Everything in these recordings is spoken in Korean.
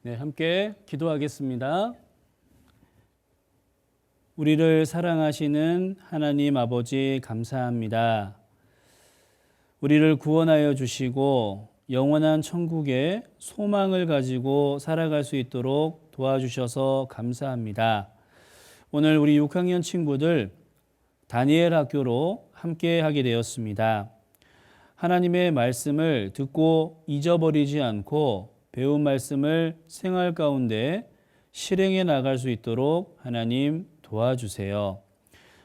네, 함께 기도하겠습니다. 우리를 사랑하시는 하나님 아버지 감사합니다. 우리를 구원하여 주시고 영원한 천국에 소망을 가지고 살아갈 수 있도록 도와주셔서 감사합니다. 오늘 우리 6학년 친구들 다니엘 학교로 함께 하게 되었습니다. 하나님의 말씀을 듣고 잊어버리지 않고 배운 말씀을 생활 가운데 실행해 나갈 수 있도록 하나님 도와주세요.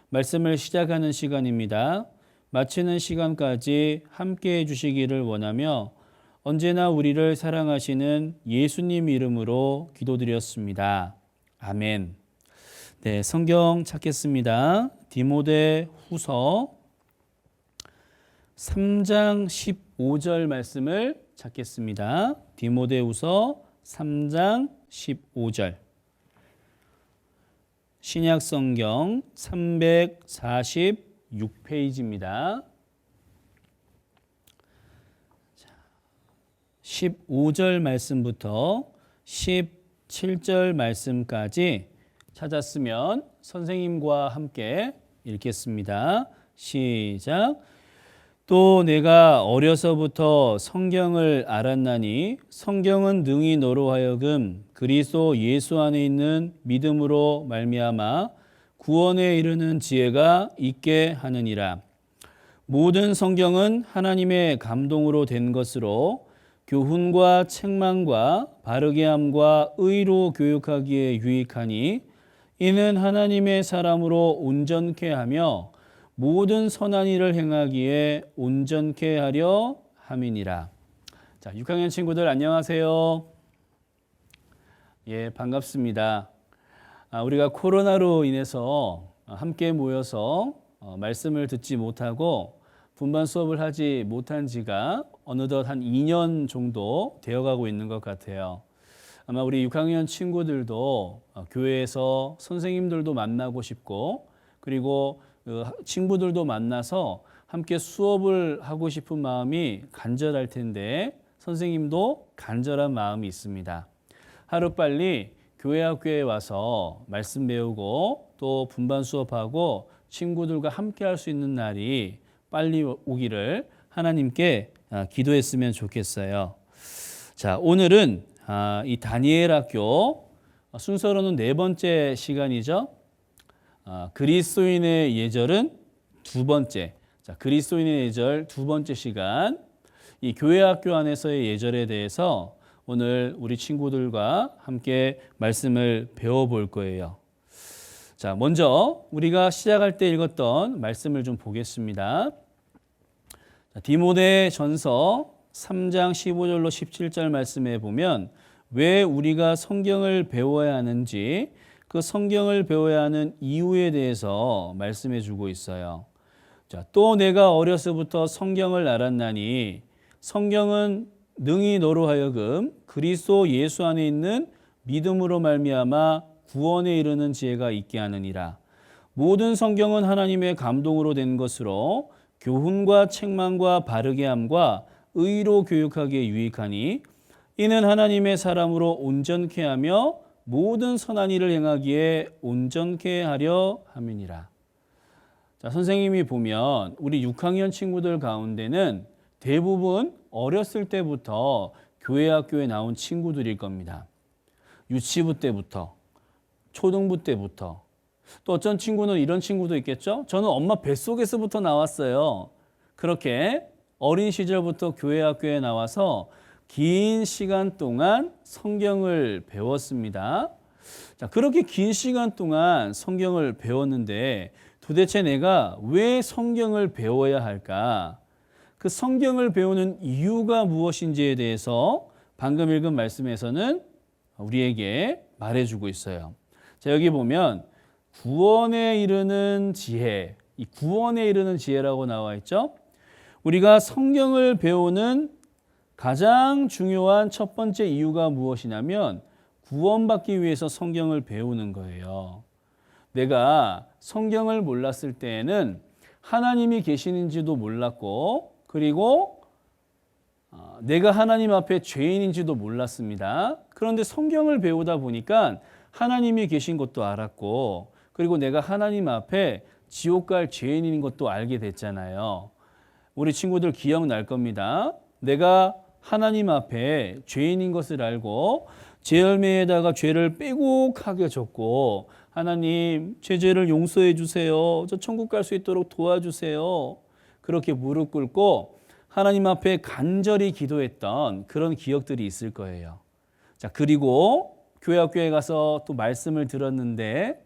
말씀을 시작하는 시간입니다. 마치는 시간까지 함께 해주시기를 원하며 언제나 우리를 사랑하시는 예수님 이름으로 기도드렸습니다. 아멘. 네, 성경 찾겠습니다. 디모데 후서 3장 15절 말씀을 찾겠습니다. 디모데후서 3장 15절. 신약성경 346페이지입니다. 15절 말씀부터 17절 말씀까지 찾았으면 선생님과 함께 읽겠습니다. 시작. 또 내가 어려서부터 성경을 알았나니 성경은 능히 너로 하여금 그리스도 예수 안에 있는 믿음으로 말미암아 구원에 이르는 지혜가 있게 하느니라. 모든 성경은 하나님의 감동으로 된 것으로 교훈과 책망과 바르게 함과 의로 교육하기에 유익하니 이는 하나님의 사람으로 온전케 하며 모든 선한 일을 행하기에 온전케 하려 함이니라. 자, 6학년 친구들 안녕하세요. 예, 반갑습니다. 우리가 코로나로 인해서 함께 모여서 말씀을 듣지 못하고 분반 수업을 하지 못한 지가 어느덧 한 2년 정도 되어가고 있는 것 같아요. 아마 우리 6학년 친구들도 교회에서 선생님들도 만나고 싶고 그리고 친구들도 만나서 함께 수업을 하고 싶은 마음이 간절할 텐데 선생님도 간절한 마음이 있습니다. 하루빨리 교회 학교에 와서 말씀 배우고 또 분반 수업하고 친구들과 함께 할 수 있는 날이 빨리 오기를 하나님께 기도했으면 좋겠어요. 자, 오늘은 이 다니엘 학교 순서로는 4번째 시간이죠. 그리스도인의 예절은 2번째. 자, 그리스도인의 예절 2번째 시간. 이 교회 학교 안에서의 예절에 대해서 오늘 우리 친구들과 함께 말씀을 배워볼 거예요. 자, 먼저 우리가 시작할 때 읽었던 말씀을 좀 보겠습니다. 디모데 전서 3장 15절로 17절 말씀에 보면 왜 우리가 성경을 배워야 하는지 그 성경을 배워야 하는 이유에 대해서 말씀해 주고 있어요. 자, 또 내가 어려서부터 성경을 알았나니 성경은 능히 너로 하여금 그리스도 예수 안에 있는 믿음으로 말미암아 구원에 이르는 지혜가 있게 하느니라. 모든 성경은 하나님의 감동으로 된 것으로 교훈과 책망과 바르게 함과 의로 교육하기에 유익하니 이는 하나님의 사람으로 온전케 하며 모든 선한 일을 행하기에 온전케 하려 함이니라. 자, 선생님이 보면 우리 6학년 친구들 가운데는 대부분 어렸을 때부터 교회 학교에 나온 친구들일 겁니다. 유치부 때부터, 초등부 때부터. 또 어떤 친구는 이런 친구도 있겠죠. 저는 엄마 뱃속에서부터 나왔어요. 그렇게 어린 시절부터 교회 학교에 나와서 긴 시간 동안 성경을 배웠습니다. 자, 그렇게 긴 시간 동안 성경을 배웠는데 도대체 내가 왜 성경을 배워야 할까? 그 성경을 배우는 이유가 무엇인지에 대해서 방금 읽은 말씀에서는 우리에게 말해주고 있어요. 자, 여기 보면 구원에 이르는 지혜, 이 구원에 이르는 지혜라고 나와 있죠. 우리가 성경을 배우는 가장 중요한 첫 번째 이유가 무엇이냐면 구원받기 위해서 성경을 배우는 거예요. 내가 성경을 몰랐을 때에는 하나님이 계시는지도 몰랐고 그리고 내가 하나님 앞에 죄인인지도 몰랐습니다. 그런데 성경을 배우다 보니까 하나님이 계신 것도 알았고, 그리고 내가 하나님 앞에 지옥 갈 죄인인 것도 알게 됐잖아요. 우리 친구들 기억날 겁니다. 내가 하나님 앞에 죄인인 것을 알고 제 열매에다가 죄를 빼곡하게 졌고, 하나님 제 죄를 용서해 주세요. 저 천국 갈 수 있도록 도와주세요. 그렇게 무릎 꿇고 하나님 앞에 간절히 기도했던 그런 기억들이 있을 거예요. 자, 그리고 교회 학교에 가서 또 말씀을 들었는데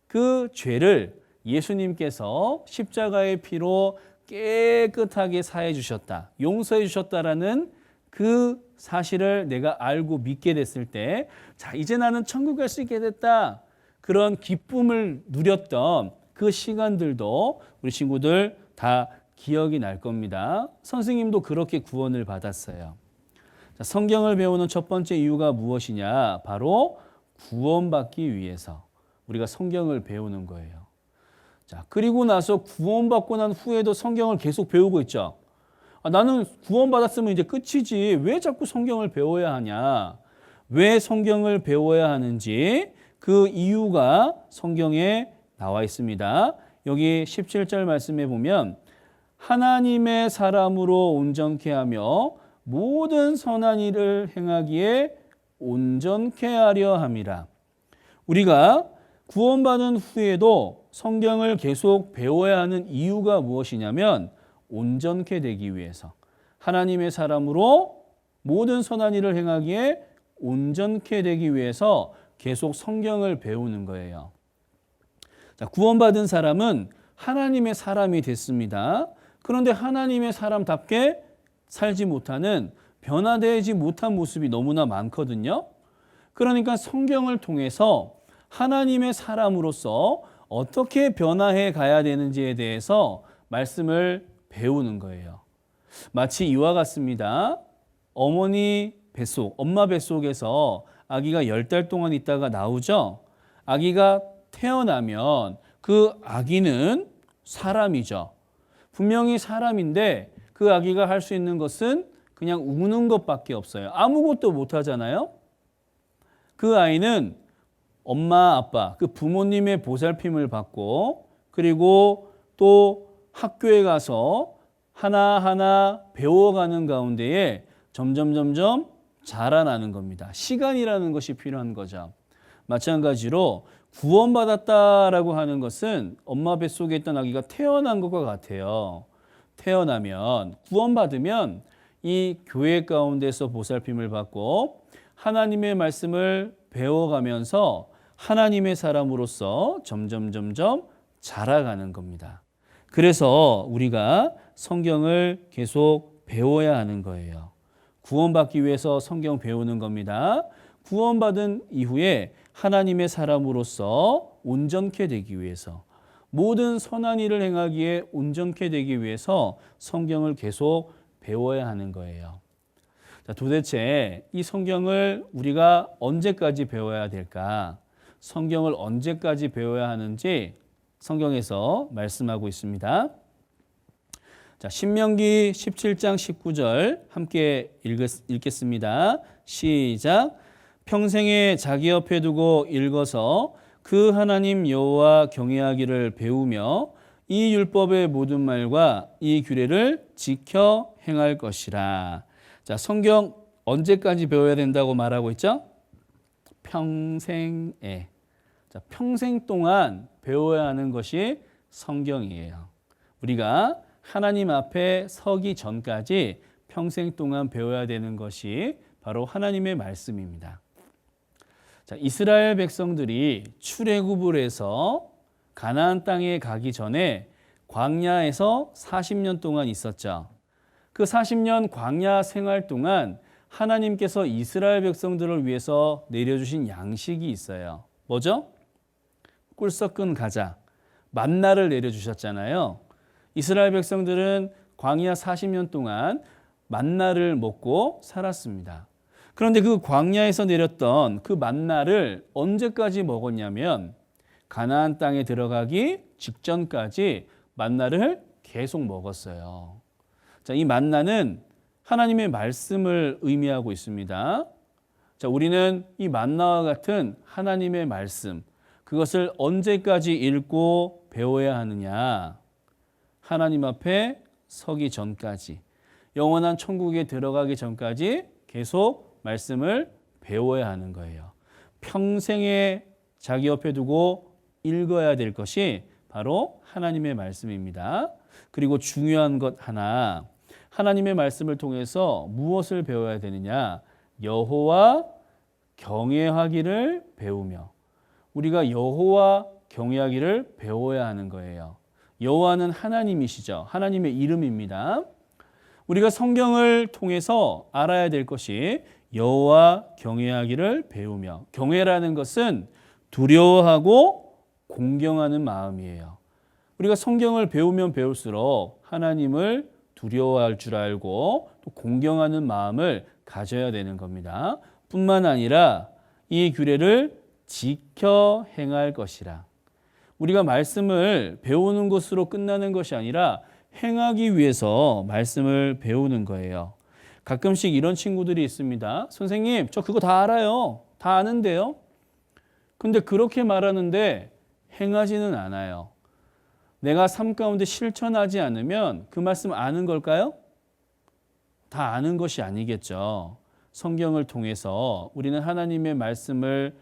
그 죄를 예수님께서 십자가의 피로 깨끗하게 사해 주셨다, 용서해 주셨다라는 그 사실을 내가 알고 믿게 됐을 때, 자, 이제 나는 천국 갈 수 있게 됐다, 그런 기쁨을 누렸던 그 시간들도 우리 친구들 다 기억이 날 겁니다. 선생님도 그렇게 구원을 받았어요. 자, 성경을 배우는 첫 번째 이유가 무엇이냐? 바로 구원받기 위해서 우리가 성경을 배우는 거예요. 자, 그리고 나서 구원받고 난 후에도 성경을 계속 배우고 있죠. 나는 구원받았으면 이제 끝이지 왜 자꾸 성경을 배워야 하냐? 왜 성경을 배워야 하는지 그 이유가 성경에 나와 있습니다. 여기 17절 말씀에 보면 하나님의 사람으로 온전케 하며 모든 선한 일을 행하기에 온전케 하려 함이라. 우리가 구원받은 후에도 성경을 계속 배워야 하는 이유가 무엇이냐면 온전케 되기 위해서, 하나님의 사람으로 모든 선한 일을 행하기에 온전케 되기 위해서 계속 성경을 배우는 거예요. 자, 구원받은 사람은 하나님의 사람이 됐습니다. 그런데 하나님의 사람답게 살지 못하는, 변화되지 못한 모습이 너무나 많거든요. 그러니까 성경을 통해서 하나님의 사람으로서 어떻게 변화해 가야 되는지에 대해서 말씀을 배우는 거예요. 마치 이와 같습니다. 어머니 뱃속, 엄마 뱃속에서 아기가 10달 동안 있다가 나오죠. 아기가 태어나면 그 아기는 사람이죠. 분명히 사람인데 그 아기가 할 수 있는 것은 그냥 우는 것밖에 없어요. 아무것도 못 하잖아요. 그 아이는 엄마, 아빠, 그 부모님의 보살핌을 받고, 그리고 또 학교에 가서 하나하나 배워가는 가운데에 점점 자라나는 겁니다. 시간이라는 것이 필요한 거죠. 마찬가지로 구원받았다라고 하는 것은 엄마 뱃속에 있던 아기가 태어난 것과 같아요. 태어나면, 구원받으면 이 교회 가운데서 보살핌을 받고 하나님의 말씀을 배워가면서 하나님의 사람으로서 점점 자라가는 겁니다. 그래서 우리가 성경을 계속 배워야 하는 거예요. 구원받기 위해서 성경 배우는 겁니다. 구원받은 이후에 하나님의 사람으로서 온전케 되기 위해서, 모든 선한 일을 행하기에 온전케 되기 위해서 성경을 계속 배워야 하는 거예요. 자, 도대체 이 성경을 우리가 언제까지 배워야 될까? 성경을 언제까지 배워야 하는지 성경에서 말씀하고 있습니다. 자, 신명기 17장 19절 함께 읽겠습니다. 시작. 평생에 자기 옆에 두고 읽어서 그 하나님 여호와 경외하기를 배우며 이 율법의 모든 말과 이 규례를 지켜 행할 것이라. 자, 성경 언제까지 배워야 된다고 말하고 있죠? 평생에. 자, 평생 동안 배워야 하는 것이 성경이에요. 우리가 하나님 앞에 서기 전까지 평생 동안 배워야 되는 것이 바로 하나님의 말씀입니다. 자, 이스라엘 백성들이 출애굽을 해서 가나안 땅에 가기 전에 광야에서 40년 동안 있었죠. 그 40년 광야 생활 동안 하나님께서 이스라엘 백성들을 위해서 내려주신 양식이 있어요. 뭐죠? 꿀 섞은 가자, 만나를 내려주셨잖아요. 이스라엘 백성들은 광야 40년 동안 만나를 먹고 살았습니다. 그런데 그 광야에서 내렸던 그 만나를 언제까지 먹었냐면 가나안 땅에 들어가기 직전까지 만나를 계속 먹었어요. 자, 이 만나는 하나님의 말씀을 의미하고 있습니다. 자, 우리는 이 만나와 같은 하나님의 말씀, 그것을 언제까지 읽고 배워야 하느냐? 하나님 앞에 서기 전까지, 영원한 천국에 들어가기 전까지 계속 말씀을 배워야 하는 거예요. 평생에 자기 옆에 두고 읽어야 될 것이 바로 하나님의 말씀입니다. 그리고 중요한 것 하나, 하나님의 말씀을 통해서 무엇을 배워야 되느냐? 여호와 경외하기를 배우며, 우리가 여호와 경외하기를 배워야 하는 거예요. 여호와는 하나님이시죠. 하나님의 이름입니다. 우리가 성경을 통해서 알아야 될 것이 여호와 경외하기를 배우며, 경외라는 것은 두려워하고 공경하는 마음이에요. 우리가 성경을 배우면 배울수록 하나님을 두려워할 줄 알고 또 공경하는 마음을 가져야 되는 겁니다. 뿐만 아니라 이 규례를 지켜 행할 것이라. 우리가 말씀을 배우는 것으로 끝나는 것이 아니라 행하기 위해서 말씀을 배우는 거예요. 가끔씩 이런 친구들이 있습니다. 선생님, 저 그거 다 알아요. 다 아는데요. 근데 그렇게 말하는데 행하지는 않아요. 내가 삶 가운데 실천하지 않으면 그 말씀 아는 걸까요? 다 아는 것이 아니겠죠. 성경을 통해서 우리는 하나님의 말씀을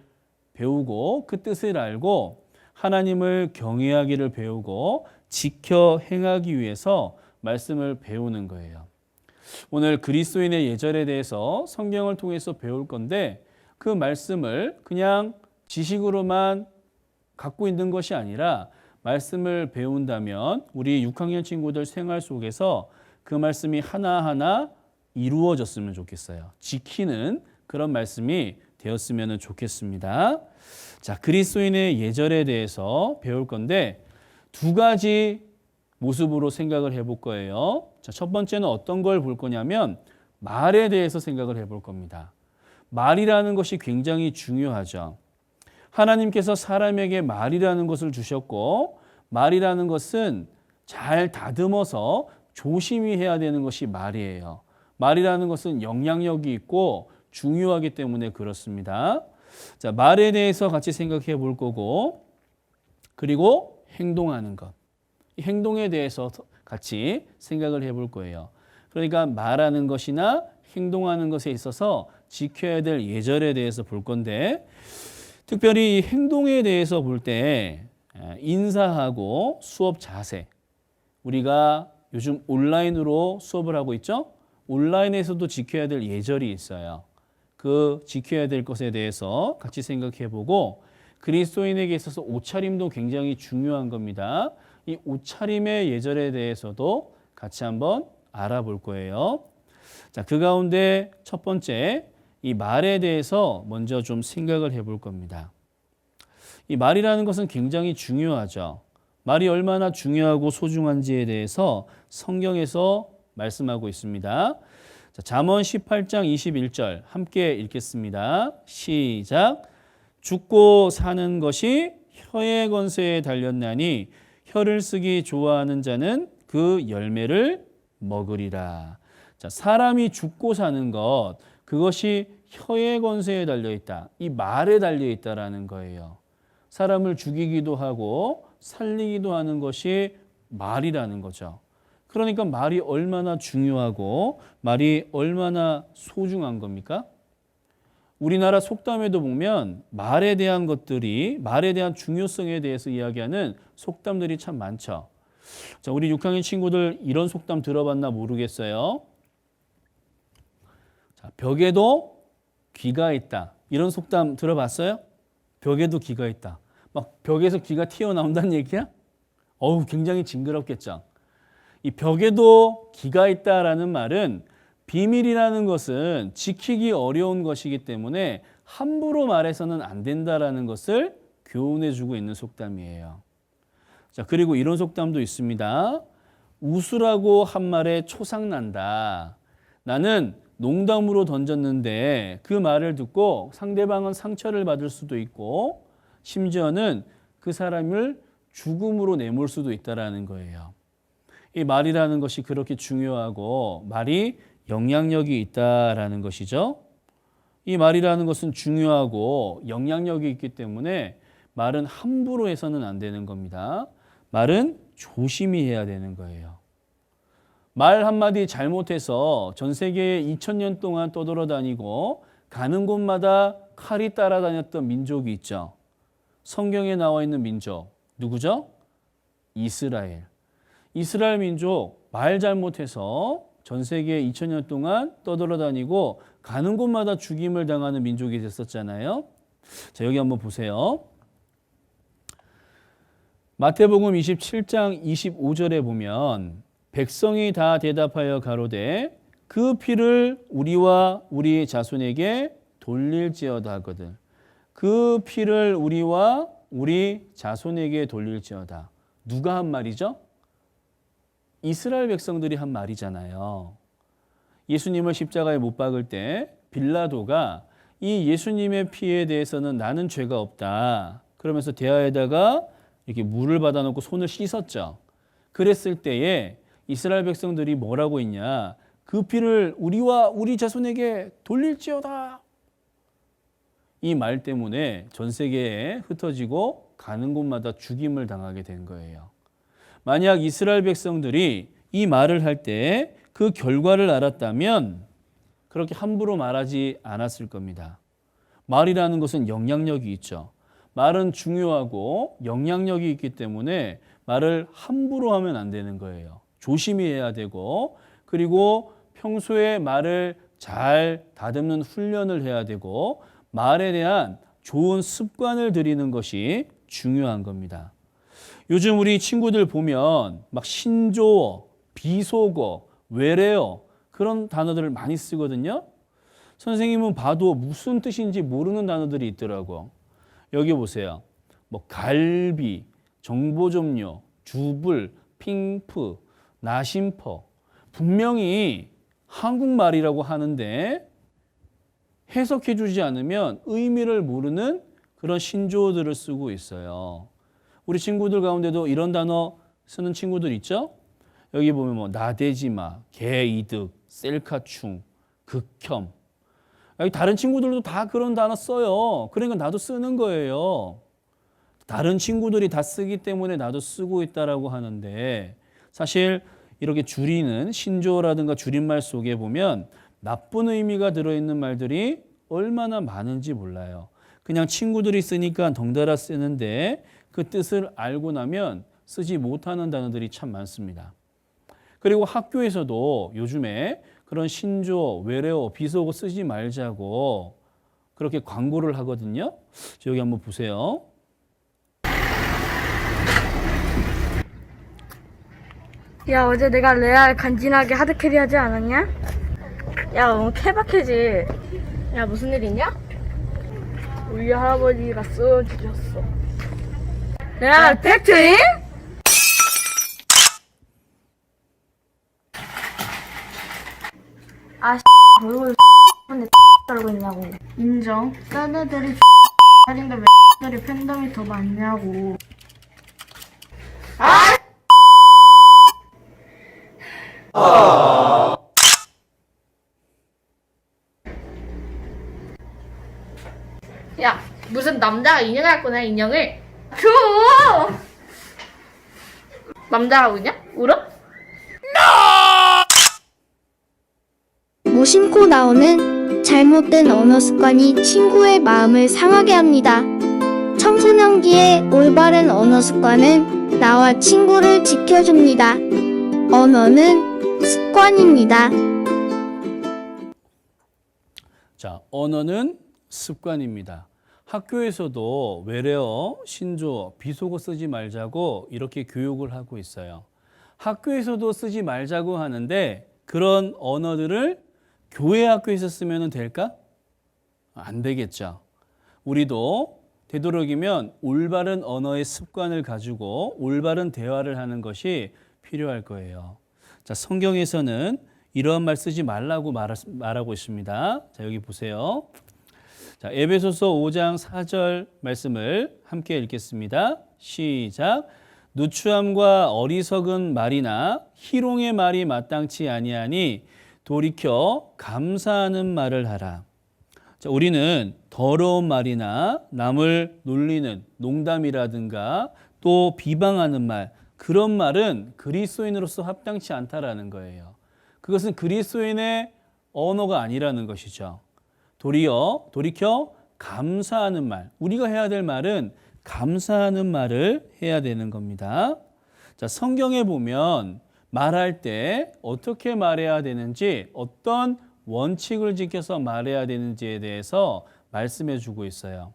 배우고 그 뜻을 알고 하나님을 경외하기를 배우고 지켜 행하기 위해서 말씀을 배우는 거예요. 오늘 그리스도인의 예절에 대해서 성경을 통해서 배울 건데 그 말씀을 그냥 지식으로만 갖고 있는 것이 아니라 말씀을 배운다면 우리 6학년 친구들 생활 속에서 그 말씀이 하나하나 이루어졌으면 좋겠어요. 지키는 그런 말씀이 되었으면 좋겠습니다. 자, 그리스도인의 예절에 대해서 배울 건데 두 가지 모습으로 생각을 해볼 거예요. 자, 첫 번째는 어떤 걸 볼 거냐면 말에 대해서 생각을 해볼 겁니다. 말이라는 것이 굉장히 중요하죠. 하나님께서 사람에게 말이라는 것을 주셨고 말이라는 것은 잘 다듬어서 조심히 해야 되는 것이 말이에요. 말이라는 것은 영향력이 있고 중요하기 때문에 그렇습니다. 자, 말에 대해서 같이 생각해 볼 거고 그리고 행동하는 것. 이 행동에 대해서 같이 생각을 해 볼 거예요. 그러니까 말하는 것이나 행동하는 것에 있어서 지켜야 될 예절에 대해서 볼 건데 특별히 행동에 대해서 볼 때 인사하고 수업 자세. 우리가 요즘 온라인으로 수업을 하고 있죠? 온라인에서도 지켜야 될 예절이 있어요. 그 지켜야 될 것에 대해서 같이 생각해 보고 그리스도인에게 있어서 옷차림도 굉장히 중요한 겁니다. 이 옷차림의 예절에 대해서도 같이 한번 알아볼 거예요. 자, 그 가운데 첫 번째 이 말에 대해서 먼저 좀 생각을 해볼 겁니다. 이 말이라는 것은 굉장히 중요하죠. 말이 얼마나 중요하고 소중한지에 대해서 성경에서 말씀하고 있습니다. 자, 잠언 18장 21절 함께 읽겠습니다. 시작. 죽고 사는 것이 혀의 건세에 달렸나니 혀를 쓰기 좋아하는 자는 그 열매를 먹으리라. 자, 사람이 죽고 사는 것, 그것이 혀의 건세에 달려 있다. 이 말에 달려 있다라는 거예요. 사람을 죽이기도 하고 살리기도 하는 것이 말이라는 거죠. 그러니까 말이 얼마나 중요하고 말이 얼마나 소중한 겁니까? 우리나라 속담에도 보면 말에 대한 것들이, 말에 대한 중요성에 대해서 이야기하는 속담들이 참 많죠. 자, 우리 6학년 친구들 이런 속담 들어봤나 모르겠어요. 자, 벽에도 귀가 있다. 이런 속담 들어봤어요? 벽에도 귀가 있다. 막 벽에서 귀가 튀어나온다는 얘기야? 어우, 굉장히 징그럽겠죠. 이 벽에도 귀가 있다라는 말은 비밀이라는 것은 지키기 어려운 것이기 때문에 함부로 말해서는 안 된다라는 것을 교훈해주고 있는 속담이에요. 자, 그리고 이런 속담도 있습니다. 웃으라고 한 말에 초상난다. 나는 농담으로 던졌는데 그 말을 듣고 상대방은 상처를 받을 수도 있고 심지어는 그 사람을 죽음으로 내몰 수도 있다라는 거예요. 이 말이라는 것이 그렇게 중요하고 말이 영향력이 있다라는 것이죠. 이 말이라는 것은 중요하고 영향력이 있기 때문에 말은 함부로 해서는 안 되는 겁니다. 말은 조심히 해야 되는 거예요. 말 한마디 잘못해서 전 세계에 2000년 동안 떠돌아다니고 가는 곳마다 칼이 따라다녔던 민족이 있죠. 성경에 나와 있는 민족 누구죠? 이스라엘. 이스라엘 민족 말 잘못해서 전 세계에 2000년 동안 떠돌아다니고 가는 곳마다 죽임을 당하는 민족이 됐었잖아요. 자, 여기 한번 보세요. 마태복음 27장 25절에 보면 백성이 다 대답하여 가로되 그 피를 우리와 우리 자손에게 돌릴지어다 하거든. 그 피를 우리와 우리 자손에게 돌릴지어다. 누가 한 말이죠? 이스라엘 백성들이 한 말이잖아요. 예수님을 십자가에 못 박을 때 빌라도가 이 예수님의 피에 대해서는 나는 죄가 없다. 그러면서 대야에다가 이렇게 물을 받아놓고 손을 씻었죠. 그랬을 때에 이스라엘 백성들이 뭐라고 했냐? 그 피를 우리와 우리 자손에게 돌릴지어다. 이 말 때문에 전 세계에 흩어지고 가는 곳마다 죽임을 당하게 된 거예요. 만약 이스라엘 백성들이 이 말을 할 때 그 결과를 알았다면 그렇게 함부로 말하지 않았을 겁니다. 말이라는 것은 영향력이 있죠. 말은 중요하고 영향력이 있기 때문에 말을 함부로 하면 안 되는 거예요. 조심히 해야 되고 그리고 평소에 말을 잘 다듬는 훈련을 해야 되고 말에 대한 좋은 습관을 들이는 것이 중요한 겁니다. 요즘 우리 친구들 보면 막 신조어, 비속어, 외래어 그런 단어들을 많이 쓰거든요. 선생님은 봐도 무슨 뜻인지 모르는 단어들이 있더라고. 여기 보세요. 뭐 갈비, 정보점료, 주불, 핑프, 나심퍼 분명히 한국말이라고 하는데 해석해 주지 않으면 의미를 모르는 그런 신조어들을 쓰고 있어요. 우리 친구들 가운데도 이런 단어 쓰는 친구들 있죠? 여기 보면 뭐 나대지마, 개이득, 셀카충, 극혐. 여기 다른 친구들도 다 그런 단어 써요. 그러니까 나도 쓰는 거예요. 다른 친구들이 다 쓰기 때문에 나도 쓰고 있다라고 하는데 사실 이렇게 줄이는 신조어라든가 줄임말 속에 보면 나쁜 의미가 들어있는 말들이 얼마나 많은지 몰라요. 그냥 친구들이 쓰니까 덩달아 쓰는데 그 뜻을 알고 나면 쓰지 못하는 단어들이 참 많습니다. 그리고 학교에서도 요즘에 그런 신조어, 외래어, 비속어 쓰지 말자고 그렇게 광고를 하거든요. 여기 한번 보세요. 야, 어제 내가 레알 간지나게 하드캐리 하지 않았냐? 야, 너무 케바케지. 야, 무슨 일 있냐? 우리 할아버지가 써주셨어. 레알 팩트임? 아, 얼굴 근데 따르고 있냐고. 인정. 딴 애들이 살인데 왜 애들이 팬덤이 더 많냐고. 아! 야, 무슨 남자가 인형할 거냐, 인형을? 줘! 남자가 우냐? 울어? 무심코 나오는 잘못된 언어 습관이 친구의 마음을 상하게 합니다. 청소년기의 올바른 언어 습관은 나와 친구를 지켜줍니다. 언어는 습관입니다. 자, 언어는 습관입니다. 학교에서도 외래어, 신조어, 비속어 쓰지 말자고 이렇게 교육을 하고 있어요. 학교에서도 쓰지 말자고 하는데 그런 언어들을 교회 학교에서 쓰면 될까? 안 되겠죠. 우리도 되도록이면 올바른 언어의 습관을 가지고 올바른 대화를 하는 것이 필요할 거예요. 자, 성경에서는 이러한 말 쓰지 말라고 말하고 있습니다. 자, 여기 보세요. 자, 에베소서 5장 4절 말씀을 함께 읽겠습니다. 시작. 누추함과 어리석은 말이나 희롱의 말이 마땅치 아니하니 돌이켜 감사하는 말을 하라. 자, 우리는 더러운 말이나 남을 놀리는 농담이라든가 또 비방하는 말, 그런 말은 그리스도인으로서 합당치 않다라는 거예요. 그것은 그리스도인의 언어가 아니라는 것이죠. 돌이켜 감사하는 말. 우리가 해야 될 말은 감사하는 말을 해야 되는 겁니다. 자, 성경에 보면 말할 때 어떻게 말해야 되는지, 어떤 원칙을 지켜서 말해야 되는지에 대해서 말씀해 주고 있어요.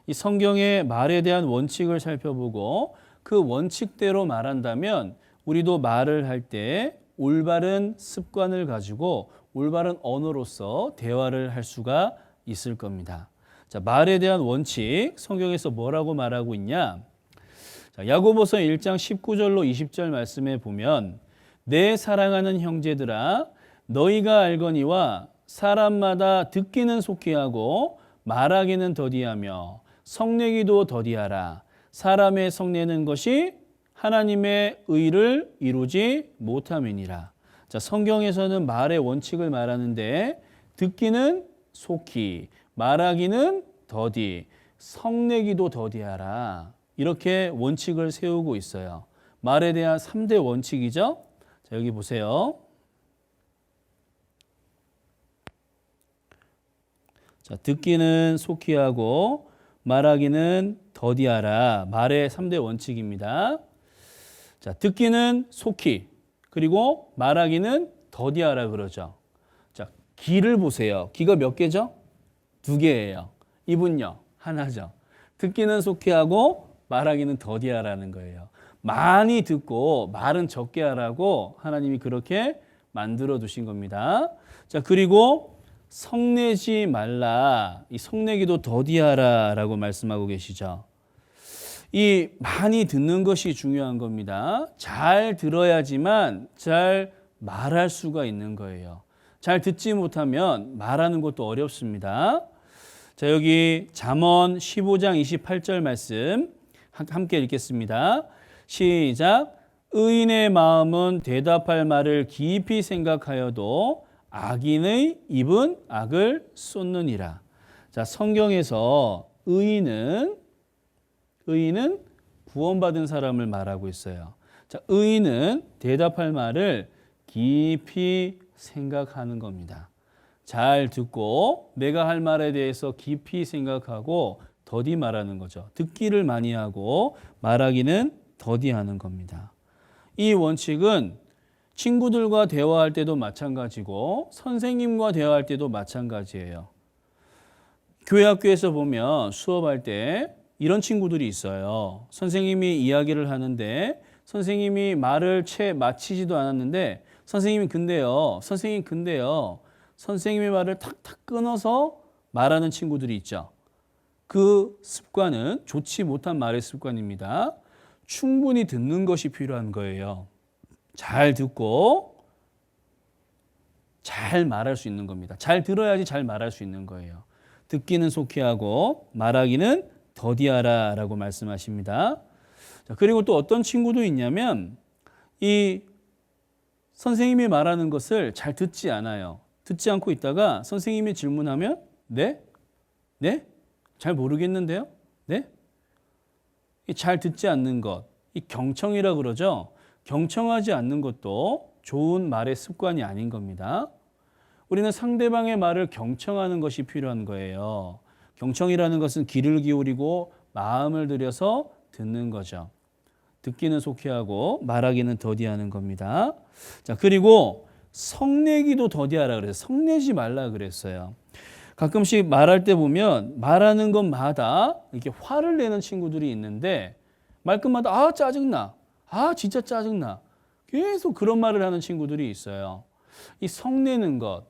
이 성경의 말에 대한 원칙을 살펴보고 그 원칙대로 말한다면 우리도 말을 할 때 올바른 습관을 가지고 올바른 언어로서 대화를 할 수가 있을 겁니다. 자, 말에 대한 원칙, 성경에서 뭐라고 말하고 있냐? 자, 야고보서 1장 19절로 20절 말씀에 보면 내 사랑하는 형제들아 너희가 알거니와 사람마다 듣기는 속히 하고 말하기는 더디하며 성내기도 더디하라. 사람의 성내는 것이 하나님의 의를 이루지 못함이니라. 자, 성경에서는 말의 원칙을 말하는데 듣기는 속히, 말하기는 더디, 성내기도 더디하라. 이렇게 원칙을 세우고 있어요. 말에 대한 3대 원칙이죠. 자, 여기 보세요. 자, 듣기는 속히 하고 말하기는 더디하라. 말의 3대 원칙입니다. 자, 듣기는 속히, 그리고 말하기는 더디하라 그러죠. 자, 기를 보세요. 기가 몇 개죠? 2개예요. 입은요? 하나죠. 듣기는 속히 하고 말하기는 더디하라는 거예요. 많이 듣고 말은 적게 하라고 하나님이 그렇게 만들어 두신 겁니다. 자, 그리고 성내지 말라. 이 성내기도 더디하라라고 말씀하고 계시죠. 이 많이 듣는 것이 중요한 겁니다. 잘 들어야지만 잘 말할 수가 있는 거예요. 잘 듣지 못하면 말하는 것도 어렵습니다. 자, 여기 잠언 15장 28절 말씀 함께 읽겠습니다. 시작. 의인의 마음은 대답할 말을 깊이 생각하여도 악인의 입은 악을 쏟느니라. 자, 성경에서 의인은 구원받은 사람을 말하고 있어요. 자, 의인은 대답할 말을 깊이 생각하는 겁니다. 잘 듣고 내가 할 말에 대해서 깊이 생각하고 더디 말하는 거죠. 듣기를 많이 하고 말하기는 더디 하는 겁니다. 이 원칙은 친구들과 대화할 때도 마찬가지고 선생님과 대화할 때도 마찬가지예요. 교회 학교에서 보면 수업할 때 이런 친구들이 있어요. 선생님이 이야기를 하는데 선생님이 말을 채 마치지도 않았는데 선생님 근데요. 선생님의 말을 탁탁 끊어서 말하는 친구들이 있죠. 그 습관은 좋지 못한 말의 습관입니다. 충분히 듣는 것이 필요한 거예요. 잘 듣고 잘 말할 수 있는 겁니다. 잘 들어야지 잘 말할 수 있는 거예요. 듣기는 속히 하고 말하기는 더디하라 라고 말씀하십니다. 자, 그리고 또 어떤 친구도 있냐면 이 선생님이 말하는 것을 잘 듣지 않아요. 듣지 않고 있다가 선생님이 질문하면 네? 네? 잘 모르겠는데요? 네? 잘 듣지 않는 것, 이 경청이라 그러죠. 경청하지 않는 것도 좋은 말의 습관이 아닌 겁니다. 우리는 상대방의 말을 경청하는 것이 필요한 거예요. 경청이라는 것은 귀를 기울이고 마음을 들여서 듣는 거죠. 듣기는 속히 하고 말하기는 더디하는 겁니다. 자, 그리고 성내기도 더디하라 그래서 성내지 말라 그랬어요. 가끔씩 말할 때 보면 말하는 것마다 이렇게 화를 내는 친구들이 있는데 말끝마다 아 짜증나, 아 진짜 짜증나 계속 그런 말을 하는 친구들이 있어요. 이 성내는 것,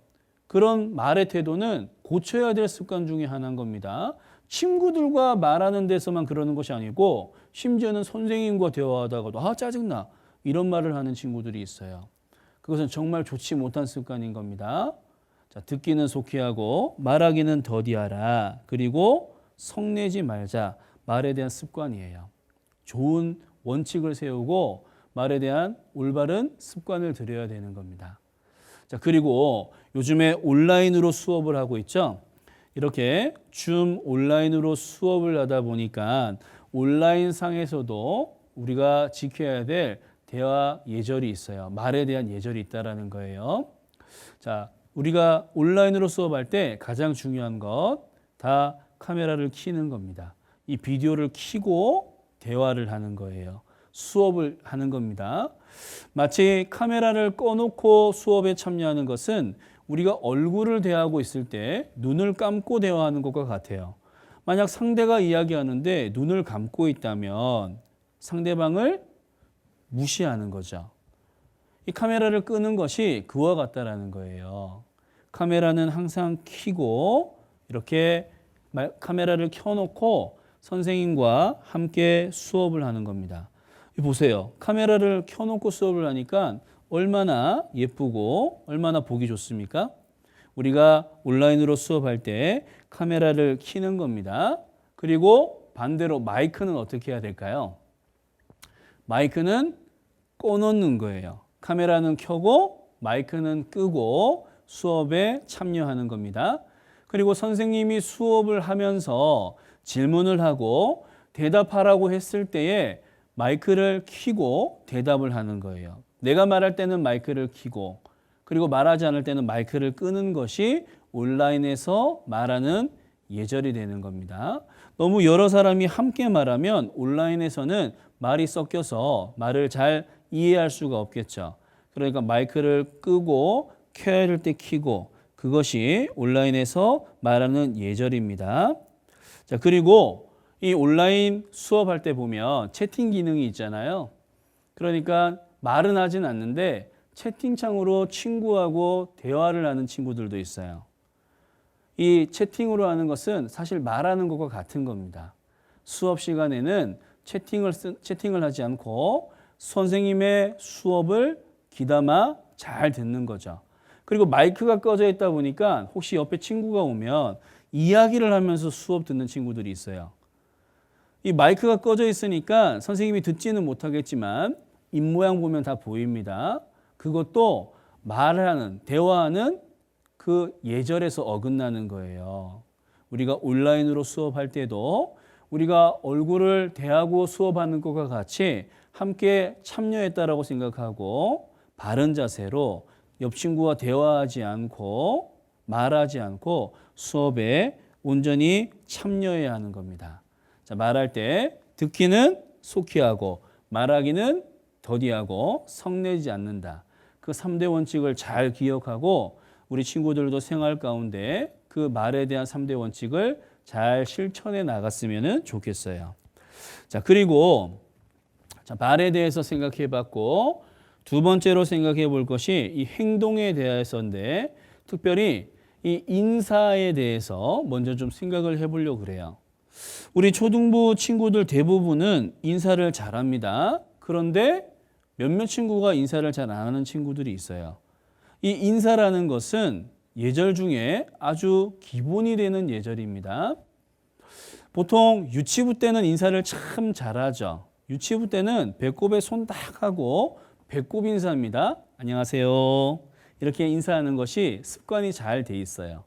그런 말의 태도는 고쳐야 될 습관 중에 하나인 겁니다. 친구들과 말하는 데서만 그러는 것이 아니고 심지어는 선생님과 대화하다가도 아 짜증나 이런 말을 하는 친구들이 있어요. 그것은 정말 좋지 못한 습관인 겁니다. 자, 듣기는 속히 하고 말하기는 더디하라. 그리고 성내지 말자. 말에 대한 습관이에요. 좋은 원칙을 세우고 말에 대한 올바른 습관을 들여야 되는 겁니다. 자, 그리고 요즘에 온라인으로 수업을 하고 있죠. 이렇게 줌 온라인으로 수업을 하다 보니까 온라인 상에서도 우리가 지켜야 될 대화 예절이 있어요. 말에 대한 예절이 있다라는 거예요. 자, 우리가 온라인으로 수업할 때 가장 중요한 것 다 카메라를 켜는 겁니다. 이 비디오를 켜고 대화를 하는 거예요. 수업을 하는 겁니다. 마치 카메라를 꺼놓고 수업에 참여하는 것은 우리가 얼굴을 대하고 있을 때 눈을 감고 대화하는 것과 같아요. 만약 상대가 이야기하는데 눈을 감고 있다면 상대방을 무시하는 거죠. 이 카메라를 끄는 것이 그와 같다라는 거예요. 카메라는 항상 켜고 이렇게 카메라를 켜놓고 선생님과 함께 수업을 하는 겁니다. 보세요. 카메라를 켜놓고 수업을 하니까 얼마나 예쁘고 얼마나 보기 좋습니까? 우리가 온라인으로 수업할 때 카메라를 켜는 겁니다. 그리고 반대로 마이크는 어떻게 해야 될까요? 마이크는 꺼놓는 거예요. 카메라는 켜고 마이크는 끄고 수업에 참여하는 겁니다. 그리고 선생님이 수업을 하면서 질문을 하고 대답하라고 했을 때에 마이크를 켜고 대답을 하는 거예요. 내가 말할 때는 마이크를 켜고 그리고 말하지 않을 때는 마이크를 끄는 것이 온라인에서 말하는 예절이 되는 겁니다. 너무 여러 사람이 함께 말하면 온라인에서는 말이 섞여서 말을 잘 이해할 수가 없겠죠. 그러니까 마이크를 끄고 켜야 될 때 켜고 그것이 온라인에서 말하는 예절입니다. 자, 그리고 이 온라인 수업할 때 보면 채팅 기능이 있잖아요. 그러니까 말은 하진 않는데 채팅창으로 친구하고 대화를 하는 친구들도 있어요. 이 채팅으로 하는 것은 사실 말하는 것과 같은 겁니다. 수업 시간에는 채팅을 하지 않고 선생님의 수업을 귀담아 잘 듣는 거죠. 그리고 마이크가 꺼져 있다 보니까 혹시 옆에 친구가 오면 이야기를 하면서 수업 듣는 친구들이 있어요. 이 마이크가 꺼져 있으니까 선생님이 듣지는 못하겠지만 입모양 보면 다 보입니다. 그것도 말하는, 대화하는 그 예절에서 어긋나는 거예요. 우리가 온라인으로 수업할 때도 우리가 얼굴을 대하고 수업하는 것과 같이 함께 참여했다라고 생각하고 바른 자세로 옆 친구와 대화하지 않고 말하지 않고 수업에 온전히 참여해야 하는 겁니다. 자, 말할 때 듣기는 속히 하고 말하기는 더디하고 성내지 않는다. 그 3대 원칙을 잘 기억하고 우리 친구들도 생활 가운데 그 말에 대한 3대 원칙을 잘 실천해 나갔으면 좋겠어요. 자, 그리고 말에 대해서 생각해 봤고 두 번째로 생각해 볼 것이 이 행동에 대해서인데 특별히 이 인사에 대해서 먼저 좀 생각을 해 보려고 그래요. 우리 초등부 친구들 대부분은 인사를 잘합니다. 그런데 몇몇 친구가 인사를 잘 안 하는 친구들이 있어요. 이 인사라는 것은 예절 중에 아주 기본이 되는 예절입니다. 보통 유치부 때는 인사를 참 잘하죠. 유치부 때는 배꼽에 손 딱 하고 배꼽 인사입니다. 안녕하세요. 이렇게 인사하는 것이 습관이 잘 돼 있어요.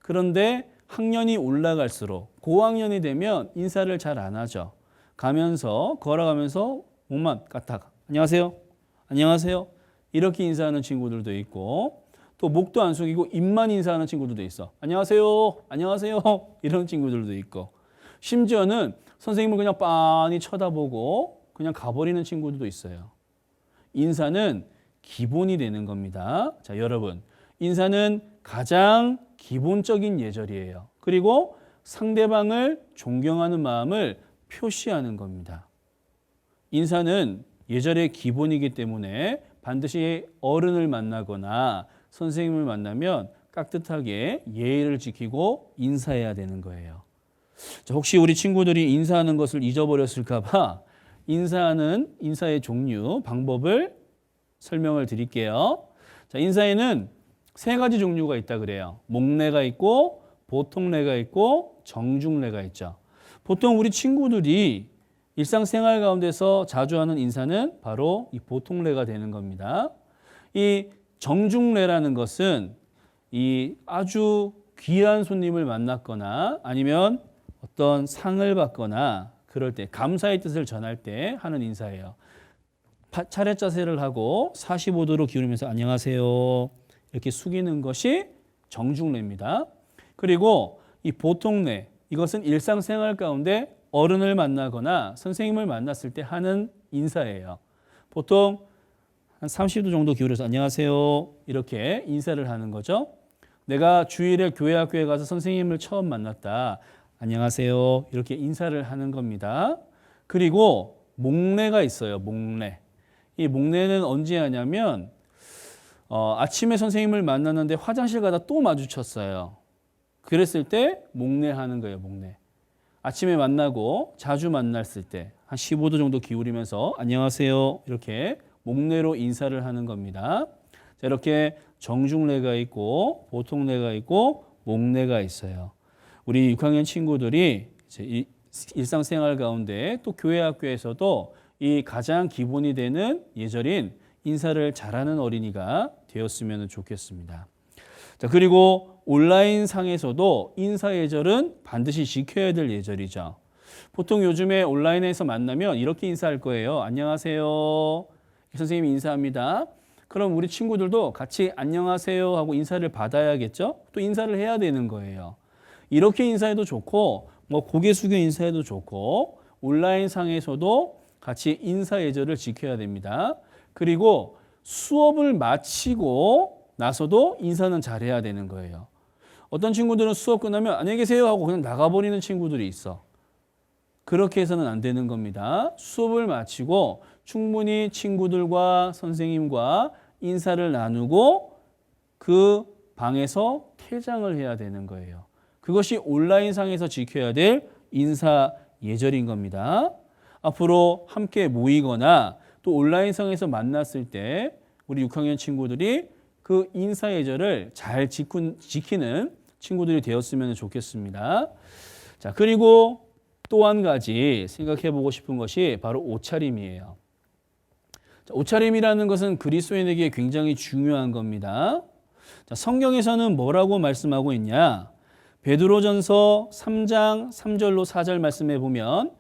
그런데 학년이 올라갈수록 고학년이 되면 인사를 잘 안 하죠. 가면서 걸어가면서 목만 까딱 안녕하세요. 안녕하세요. 이렇게 인사하는 친구들도 있고 또 목도 안 숙이고 입만 인사하는 친구들도 있어. 안녕하세요. 안녕하세요. 이런 친구들도 있고 심지어는 선생님을 그냥 빤히 쳐다보고 그냥 가버리는 친구들도 있어요. 인사는 기본이 되는 겁니다. 자, 여러분. 인사는 가장 기본적인 예절이에요. 그리고 상대방을 존경하는 마음을 표시하는 겁니다. 인사는 예절의 기본이기 때문에 반드시 어른을 만나거나 선생님을 만나면 깍듯하게 예의를 지키고 인사해야 되는 거예요. 자, 혹시 우리 친구들이 인사하는 것을 잊어버렸을까 봐 인사의 종류, 방법을 설명을 드릴게요. 자, 인사에는 3가지 종류가 있다 그래요. 목례가 있고 보통례가 있고 정중례가 있죠. 보통 우리 친구들이 일상생활 가운데서 자주 하는 인사는 바로 이 보통례가 되는 겁니다. 이 정중례라는 것은 이 아주 귀한 손님을 만났거나 아니면 어떤 상을 받거나 그럴 때 감사의 뜻을 전할 때 하는 인사예요. 차례 자세를 하고 45도로 기울이면서 안녕하세요 이렇게 숙이는 것이 정중례입니다. 그리고 이 보통례, 이것은 일상생활 가운데 어른을 만나거나 선생님을 만났을 때 하는 인사예요. 보통 한 30도 정도 기울여서 안녕하세요 이렇게 인사를 하는 거죠. 내가 주일에 교회 학교에 가서 선생님을 처음 만났다. 안녕하세요 이렇게 인사를 하는 겁니다. 그리고 목례가 있어요. 목례. 이 목례는 언제 하냐면 아침에 선생님을 만났는데 화장실 가다 또 마주쳤어요. 그랬을 때 목례하는 거예요. 목례. 아침에 만나고 자주 만났을 때 한 15도 정도 기울이면서 안녕하세요 이렇게 목례로 인사를 하는 겁니다. 자, 이렇게 정중례가 있고 보통례가 있고 목례가 있어요. 우리 6학년 친구들이 이제 일상생활 가운데 또 교회 학교에서도 이 가장 기본이 되는 예절인 인사를 잘하는 어린이가 되었으면 좋겠습니다. 자, 그리고 온라인 상에서도 인사 예절은 반드시 지켜야 될 예절이죠. 보통 요즘에 온라인에서 만나면 이렇게 인사할 거예요. 안녕하세요. 선생님이 인사합니다. 그럼 우리 친구들도 같이 안녕하세요 하고 인사를 받아야겠죠? 또 인사를 해야 되는 거예요. 이렇게 인사해도 좋고 뭐 고개 숙여 인사해도 좋고 온라인 상에서도 같이 인사 예절을 지켜야 됩니다. 그리고 수업을 마치고 나서도 인사는 잘해야 되는 거예요. 어떤 친구들은 수업 끝나면 안녕히 계세요 하고 그냥 나가버리는 친구들이 있어. 그렇게 해서는 안 되는 겁니다. 수업을 마치고 충분히 친구들과 선생님과 인사를 나누고 그 방에서 퇴장을 해야 되는 거예요. 그것이 온라인상에서 지켜야 될 인사 예절인 겁니다. 앞으로 함께 모이거나 또 온라인상에서 만났을 때 우리 6학년 친구들이 그 인사 예절을 잘 지키는 친구들이 되었으면 좋겠습니다. 자, 그리고 또 한 가지 생각해 보고 싶은 것이 바로 옷차림이에요. 자, 옷차림이라는 것은 그리스도인에게 굉장히 중요한 겁니다. 자, 성경에서는 뭐라고 말씀하고 있냐? 베드로전서 3장 3절로 4절 말씀해 보면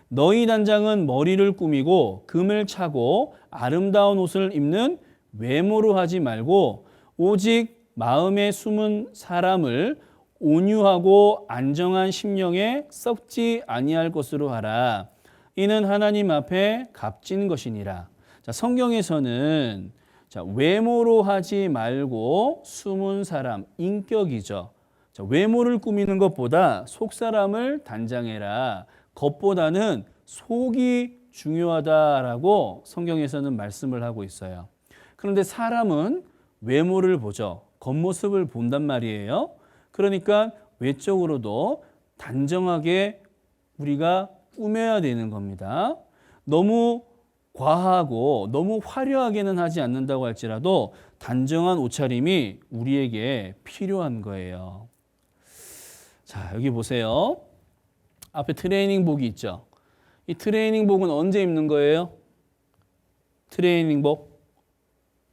너희 단장은 머리를 꾸미고 금을 차고 아름다운 옷을 입는 외모로 하지 말고 오직 마음에 숨은 사람을 온유하고 안정한 심령에 썩지 아니할 것으로 하라. 이는 하나님 앞에 값진 것이니라. 자, 성경에서는 외모로 하지 말고 숨은 사람, 인격이죠. 자, 외모를 꾸미는 것보다 속 사람을 단장해라. 겉보다는 속이 중요하다라고 성경에서는 말씀을 하고 있어요. 그런데 사람은 외모를 보죠. 겉모습을 본단 말이에요. 그러니까 외적으로도 단정하게 우리가 꾸며야 되는 겁니다. 너무 과하고 너무 화려하게는 하지 않는다고 할지라도 단정한 옷차림이 우리에게 필요한 거예요. 자, 여기 보세요. 앞에 트레이닝복이 있죠. 이 트레이닝복은 언제 입는 거예요? 트레이닝복?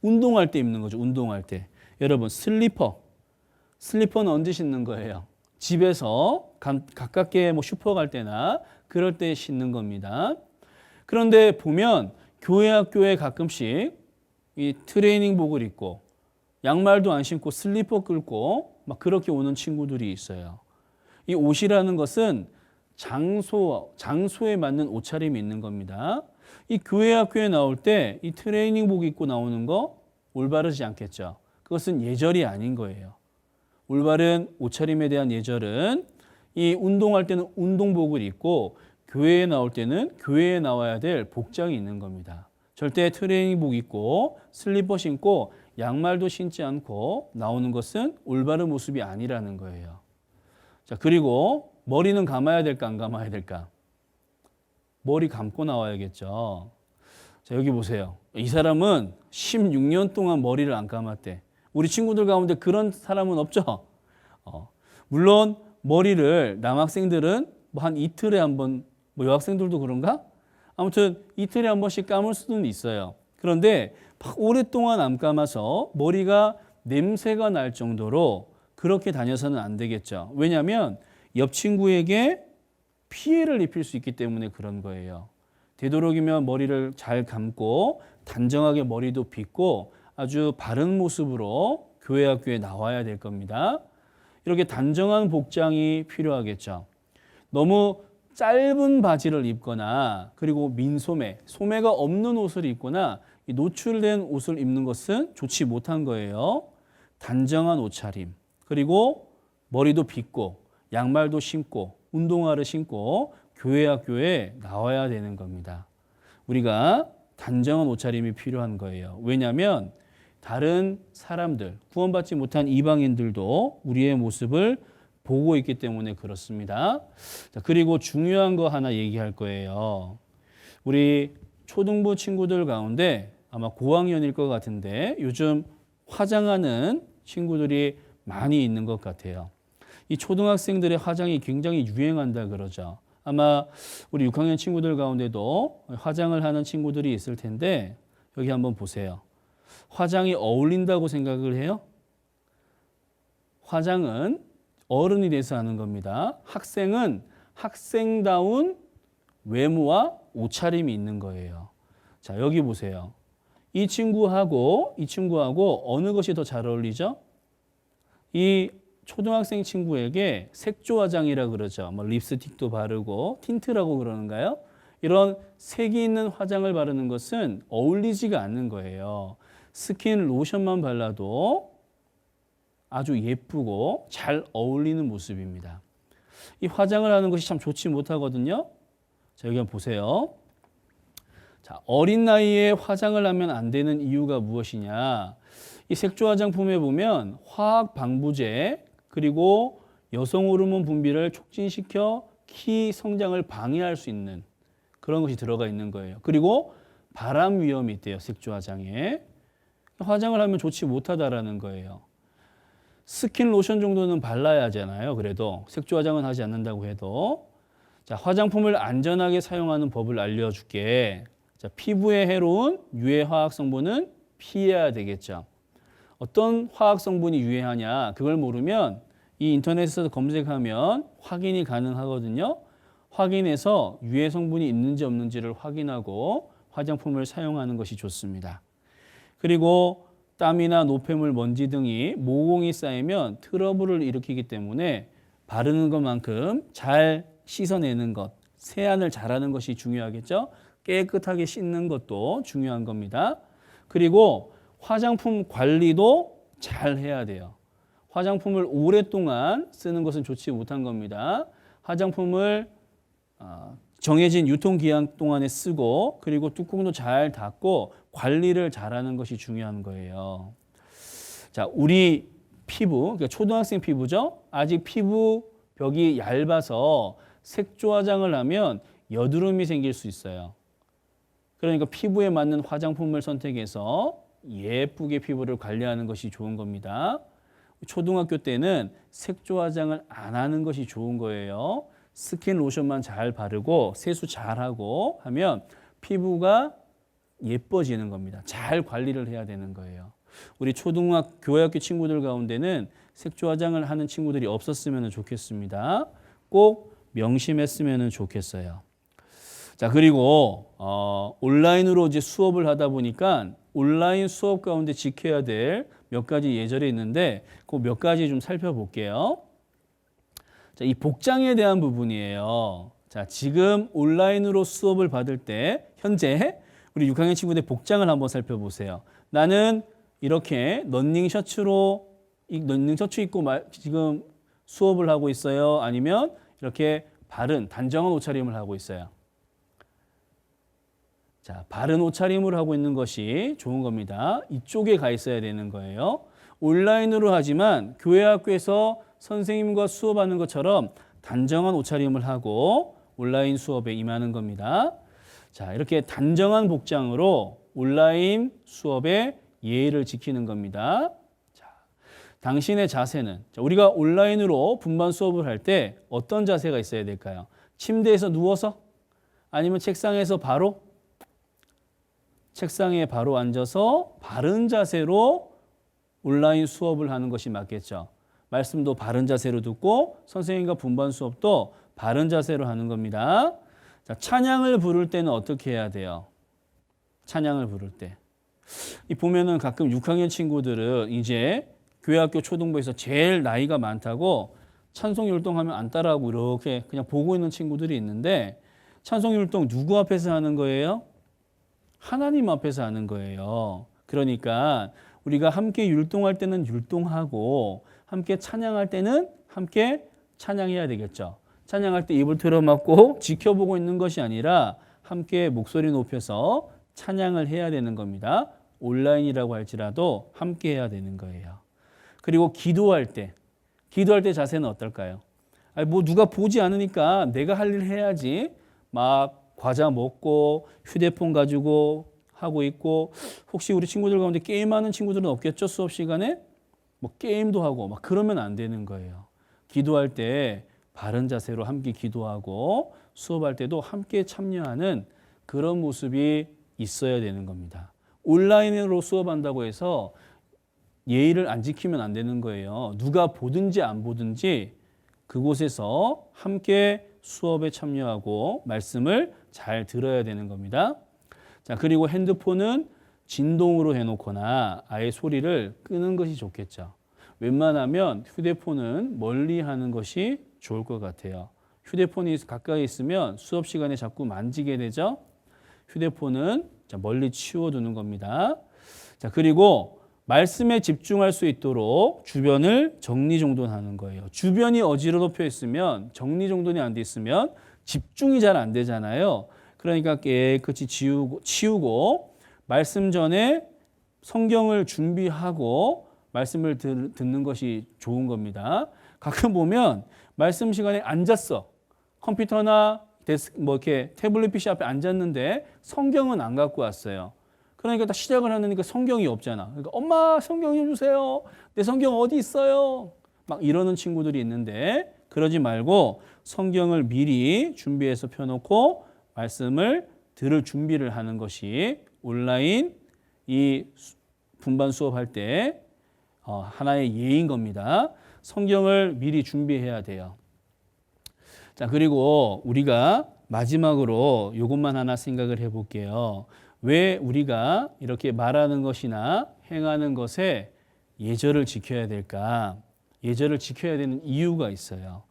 운동할 때 입는 거죠. 운동할 때. 여러분, 슬리퍼는 언제 신는 거예요? 집에서 가깝게 뭐 슈퍼 갈 때나 그럴 때 신는 겁니다. 그런데 보면 교회 학교에 가끔씩 이 트레이닝복을 입고 양말도 안 신고 슬리퍼 끌고 막 그렇게 오는 친구들이 있어요. 이 옷이라는 것은 장소에 맞는 옷차림이 있는 겁니다. 이 교회 학교에 나올 때 이 트레이닝복 입고 나오는 거 올바르지 않겠죠. 그것은 예절이 아닌 거예요. 올바른 옷차림에 대한 예절은 이 운동할 때는 운동복을 입고 교회에 나올 때는 교회에 나와야 될 복장이 있는 겁니다. 절대 트레이닝복 입고 슬리퍼 신고 양말도 신지 않고 나오는 것은 올바른 모습이 아니라는 거예요. 자, 그리고 머리는 감아야 될까 안 감아야 될까? 머리 감고 나와야겠죠. 자, 여기 보세요. 이 사람은 16년 동안 머리를 안 감았대. 우리 친구들 가운데 그런 사람은 없죠? 물론 머리를 남학생들은 뭐 한 이틀에 한 번, 뭐 여학생들도 그런가? 아무튼 이틀에 한 번씩 감을 수는 있어요. 그런데 막 오랫동안 안 감아서 머리가 냄새가 날 정도로 그렇게 다녀서는 안 되겠죠. 왜냐하면 옆 친구에게 피해를 입힐 수 있기 때문에 그런 거예요. 되도록이면 머리를 잘 감고 단정하게 머리도 빗고 아주 바른 모습으로 교회 학교에 나와야 될 겁니다. 이렇게 단정한 복장이 필요하겠죠. 너무 짧은 바지를 입거나 그리고 민소매, 소매가 없는 옷을 입거나 노출된 옷을 입는 것은 좋지 못한 거예요. 단정한 옷차림, 그리고 머리도 빗고 양말도 신고 운동화를 신고 교회 학교에 나와야 되는 겁니다. 우리가 단정한 옷차림이 필요한 거예요. 왜냐하면 다른 사람들, 구원받지 못한 이방인들도 우리의 모습을 보고 있기 때문에 그렇습니다. 자, 그리고 중요한 거 하나 얘기할 거예요. 우리 초등부 친구들 가운데 아마 고학년일 것 같은데 요즘 화장하는 친구들이 많이 있는 것 같아요. 이 초등학생들의 화장이 굉장히 유행한다 그러죠. 아마 우리 6학년 친구들 가운데도 화장을 하는 친구들이 있을 텐데 여기 한번 보세요. 화장이 어울린다고 생각을 해요? 화장은 어른이 돼서 하는 겁니다. 학생은 학생다운 외모와 옷차림이 있는 거예요. 자, 여기 보세요. 이 친구하고 어느 것이 더 잘 어울리죠? 이 초등학생 친구에게 색조 화장이라 그러죠. 뭐 립스틱도 바르고 틴트라고 그러는가요? 이런 색이 있는 화장을 바르는 것은 어울리지가 않는 거예요. 스킨 로션만 발라도 아주 예쁘고 잘 어울리는 모습입니다. 이 화장을 하는 것이 참 좋지 못하거든요. 자, 여기 한번 보세요. 자, 어린 나이에 화장을 하면 안 되는 이유가 무엇이냐? 이 색조 화장품에 보면 화학 방부제 그리고 여성 호르몬 분비를 촉진시켜 키 성장을 방해할 수 있는 그런 것이 들어가 있는 거예요. 그리고 발암 위험이 있대요. 색조 화장에. 화장을 하면 좋지 못하다라는 거예요. 스킨 로션 정도는 발라야 하잖아요. 그래도 색조 화장은 하지 않는다고 해도. 자, 화장품을 안전하게 사용하는 법을 알려줄게. 자, 피부에 해로운 유해 화학 성분은 피해야 되겠죠. 어떤 화학 성분이 유해하냐 그걸 모르면 이 인터넷에서 검색하면 확인이 가능하거든요. 확인해서 유해 성분이 있는지 없는지를 확인하고 화장품을 사용하는 것이 좋습니다. 그리고 땀이나 노폐물, 먼지 등이 모공이 쌓이면 트러블을 일으키기 때문에 바르는 것만큼 잘 씻어내는 것, 세안을 잘하는 것이 중요하겠죠. 깨끗하게 씻는 것도 중요한 겁니다. 그리고 화장품 관리도 잘 해야 돼요. 화장품을 오랫동안 쓰는 것은 좋지 못한 겁니다. 화장품을 정해진 유통기한 동안에 쓰고 그리고 뚜껑도 잘 닫고 관리를 잘하는 것이 중요한 거예요. 자, 우리 피부, 그러니까 초등학생 피부죠. 아직 피부 벽이 얇아서 색조 화장을 하면 여드름이 생길 수 있어요. 그러니까 피부에 맞는 화장품을 선택해서 예쁘게 피부를 관리하는 것이 좋은 겁니다. 초등학교 때는 색조 화장을 안 하는 것이 좋은 거예요. 스킨 로션만 잘 바르고 세수 잘 하고 하면 피부가 예뻐지는 겁니다. 잘 관리를 해야 되는 거예요. 우리 교회학교 친구들 가운데는 색조 화장을 하는 친구들이 없었으면 좋겠습니다. 꼭 명심했으면 좋겠어요. 자, 그리고 온라인으로 이제 수업을 하다 보니까 온라인 수업 가운데 지켜야 될 몇 가지 예절이 있는데 그 몇 가지 좀 살펴볼게요. 자, 이 복장에 대한 부분이에요. 자, 지금 온라인으로 수업을 받을 때 현재 우리 6학년 친구들 복장을 한번 살펴보세요. 나는 이렇게 런닝 셔츠 입고 지금 수업을 하고 있어요. 아니면 이렇게 바른 단정한 옷차림을 하고 있어요. 자, 바른 옷차림을 하고 있는 것이 좋은 겁니다. 이쪽에 가 있어야 되는 거예요. 온라인으로 하지만 교회 학교에서 선생님과 수업하는 것처럼 단정한 옷차림을 하고 온라인 수업에 임하는 겁니다. 자, 이렇게 단정한 복장으로 온라인 수업에 예의를 지키는 겁니다. 자, 당신의 자세는 우리가 온라인으로 분반 수업을 할 때 어떤 자세가 있어야 될까요? 침대에서 누워서? 아니면 책상에서 바로? 책상에 바로 앉아서 바른 자세로 온라인 수업을 하는 것이 맞겠죠. 말씀도 바른 자세로 듣고 선생님과 분반 수업도 바른 자세로 하는 겁니다. 자, 찬양을 부를 때는 어떻게 해야 돼요? 찬양을 부를 때. 이 보면은 가끔 6학년 친구들은 이제 교회학교 초등부에서 제일 나이가 많다고 찬송율동하면 안 따라하고 이렇게 그냥 보고 있는 친구들이 있는데 찬송율동 누구 앞에서 하는 거예요? 하나님 앞에서 하는 거예요. 그러니까 우리가 함께 율동할 때는 율동하고 함께 찬양할 때는 함께 찬양해야 되겠죠. 찬양할 때 입을 틀어막고 지켜보고 있는 것이 아니라 함께 목소리 높여서 찬양을 해야 되는 겁니다. 온라인이라고 할지라도 함께 해야 되는 거예요. 그리고 기도할 때 자세는 어떨까요? 아니, 뭐 누가 보지 않으니까 내가 할 일 해야지. 막 과자 먹고 휴대폰 가지고 하고 있고, 혹시 우리 친구들 가운데 게임하는 친구들은 없겠죠? 수업 시간에 뭐 게임도 하고 막 그러면 안 되는 거예요. 기도할 때 바른 자세로 함께 기도하고 수업할 때도 함께 참여하는 그런 모습이 있어야 되는 겁니다. 온라인으로 수업한다고 해서 예의를 안 지키면 안 되는 거예요. 누가 보든지 안 보든지 그곳에서 함께 수업에 참여하고 말씀을 잘 들어야 되는 겁니다. 자, 그리고 핸드폰은 진동으로 해놓거나 아예 소리를 끄는 것이 좋겠죠. 웬만하면 휴대폰은 멀리 하는 것이 좋을 것 같아요. 휴대폰이 가까이 있으면 수업 시간에 자꾸 만지게 되죠. 휴대폰은 멀리 치워두는 겁니다. 자, 그리고 말씀에 집중할 수 있도록 주변을 정리정돈하는 거예요. 주변이 어지럽혀 있으면, 정리정돈이 안 돼 있으면 집중이 잘 안 되잖아요. 그러니까 깨끗이 치우고 말씀 전에 성경을 준비하고 말씀을 듣는 것이 좋은 겁니다. 가끔 보면 말씀 시간에 앉았어. 컴퓨터나 이렇게 태블릿 PC 앞에 앉았는데 성경은 안 갖고 왔어요. 그러니까 다 시작을 하니까 성경이 없잖아. 그러니까 엄마 성경 좀 주세요. 내 성경 어디 있어요? 막 이러는 친구들이 있는데 그러지 말고 성경을 미리 준비해서 펴놓고 말씀을 들을 준비를 하는 것이 온라인 이 분반 수업할 때 하나의 예인 겁니다. 성경을 미리 준비해야 돼요. 자, 그리고 우리가 마지막으로 이것만 하나 생각을 해볼게요. 왜 우리가 이렇게 말하는 것이나 행하는 것에 예절을 지켜야 될까? 예절을 지켜야 되는 이유가 있어요.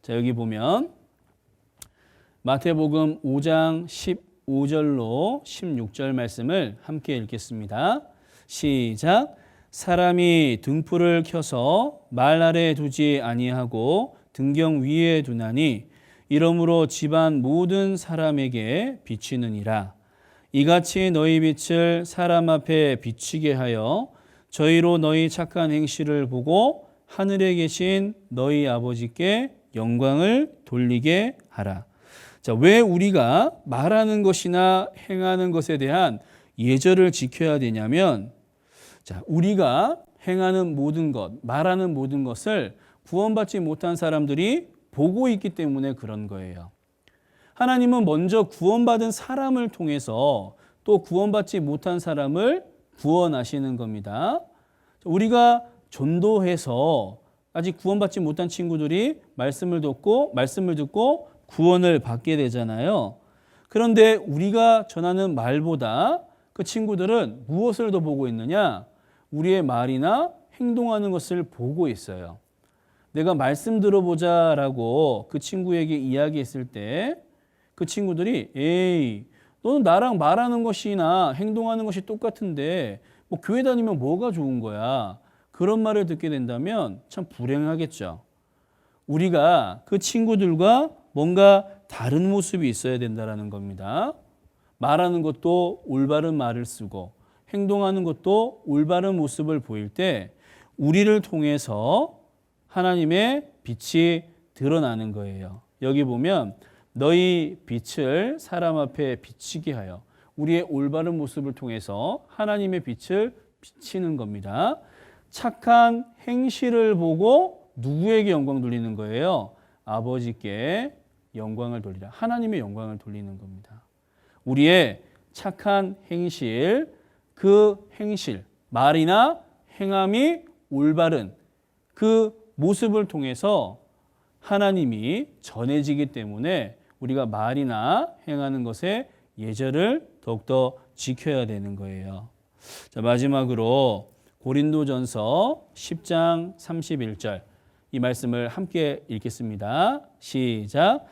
자, 여기 보면 마태복음 5장 15절로 16절 말씀을 함께 읽겠습니다. 시작. 사람이 등불을 켜서 말 아래 두지 아니하고 등경 위에 두나니 이러므로 집안 모든 사람에게 비치느니라. 이같이 너희 빛을 사람 앞에 비치게 하여 저희로 너희 착한 행실을 보고 하늘에 계신 너희 아버지께 영광을 돌리게 하라. 자, 왜 우리가 말하는 것이나 행하는 것에 대한 예절을 지켜야 되냐면, 자, 우리가 행하는 모든 것, 말하는 모든 것을 구원받지 못한 사람들이 보고 있기 때문에 그런 거예요. 하나님은 먼저 구원받은 사람을 통해서 또 구원받지 못한 사람을 구원하시는 겁니다. 우리가 전도해서 아직 구원받지 못한 친구들이 말씀을 듣고 구원을 받게 되잖아요. 그런데 우리가 전하는 말보다 그 친구들은 무엇을 더 보고 있느냐? 우리의 말이나 행동하는 것을 보고 있어요. 내가 말씀 들어보자라고 그 친구에게 이야기했을 때 그 친구들이 에이, 너는 나랑 말하는 것이나 행동하는 것이 똑같은데 뭐 교회 다니면 뭐가 좋은 거야? 그런 말을 듣게 된다면 참 불행하겠죠. 우리가 그 친구들과 뭔가 다른 모습이 있어야 된다는 겁니다. 말하는 것도 올바른 말을 쓰고 행동하는 것도 올바른 모습을 보일 때 우리를 통해서 하나님의 빛이 드러나는 거예요. 여기 보면 너희 빛을 사람 앞에 비치게 하여 우리의 올바른 모습을 통해서 하나님의 빛을 비치는 겁니다. 착한 행실을 보고 누구에게 영광 돌리는 거예요? 아버지께 영광을 돌리라. 하나님의 영광을 돌리는 겁니다. 우리의 착한 행실, 그 행실, 말이나 행함이 올바른 그 모습을 통해서 하나님이 전해지기 때문에 우리가 말이나 행하는 것에 예절을 더욱더 지켜야 되는 거예요. 자, 마지막으로 고린도전서 10장 31절 이 말씀을 함께 읽겠습니다. 시작.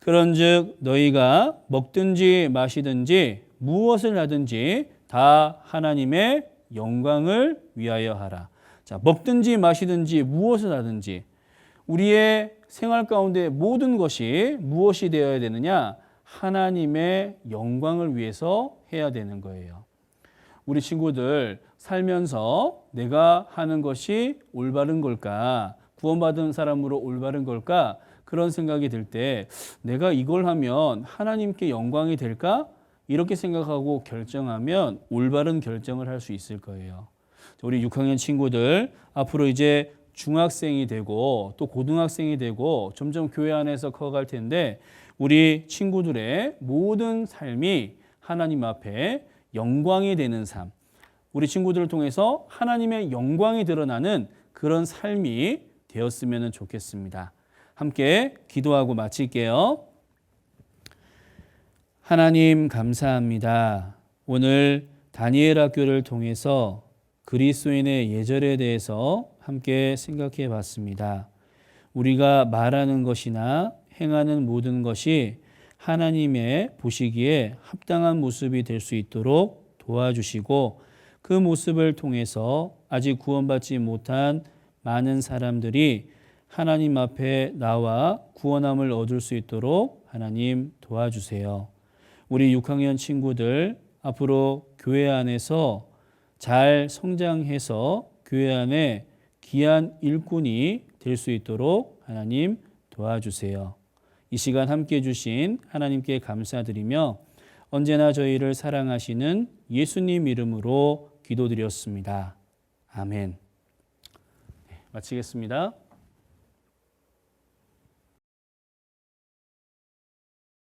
그런즉 너희가 먹든지 마시든지 무엇을 하든지 다 하나님의 영광을 위하여 하라. 자, 먹든지 마시든지 무엇을 하든지 우리의 생활 가운데 모든 것이 무엇이 되어야 되느냐? 하나님의 영광을 위해서 해야 되는 거예요. 우리 친구들 살면서 내가 하는 것이 올바른 걸까? 구원받은 사람으로 올바른 걸까? 그런 생각이 들 때 내가 이걸 하면 하나님께 영광이 될까? 이렇게 생각하고 결정하면 올바른 결정을 할 수 있을 거예요. 우리 6학년 친구들 앞으로 이제 중학생이 되고 또 고등학생이 되고 점점 교회 안에서 커갈 텐데 우리 친구들의 모든 삶이 하나님 앞에 영광이 되는 삶, 우리 친구들을 통해서 하나님의 영광이 드러나는 그런 삶이 되었으면 좋겠습니다. 함께 기도하고 마칠게요. 하나님 감사합니다. 오늘 다니엘 학교를 통해서 그리스도인의 예절에 대해서 함께 생각해 봤습니다. 우리가 말하는 것이나 행하는 모든 것이 하나님의 보시기에 합당한 모습이 될 수 있도록 도와주시고 그 모습을 통해서 아직 구원받지 못한 많은 사람들이 하나님 앞에 나와 구원함을 얻을 수 있도록 하나님 도와주세요. 우리 6학년 친구들 앞으로 교회 안에서 잘 성장해서 교회 안에 귀한 일꾼이 될 수 있도록 하나님 도와주세요. 이 시간 함께해 주신 하나님께 감사드리며 언제나 저희를 사랑하시는 예수님 이름으로 기도드렸습니다. 아멘. 마치겠습니다.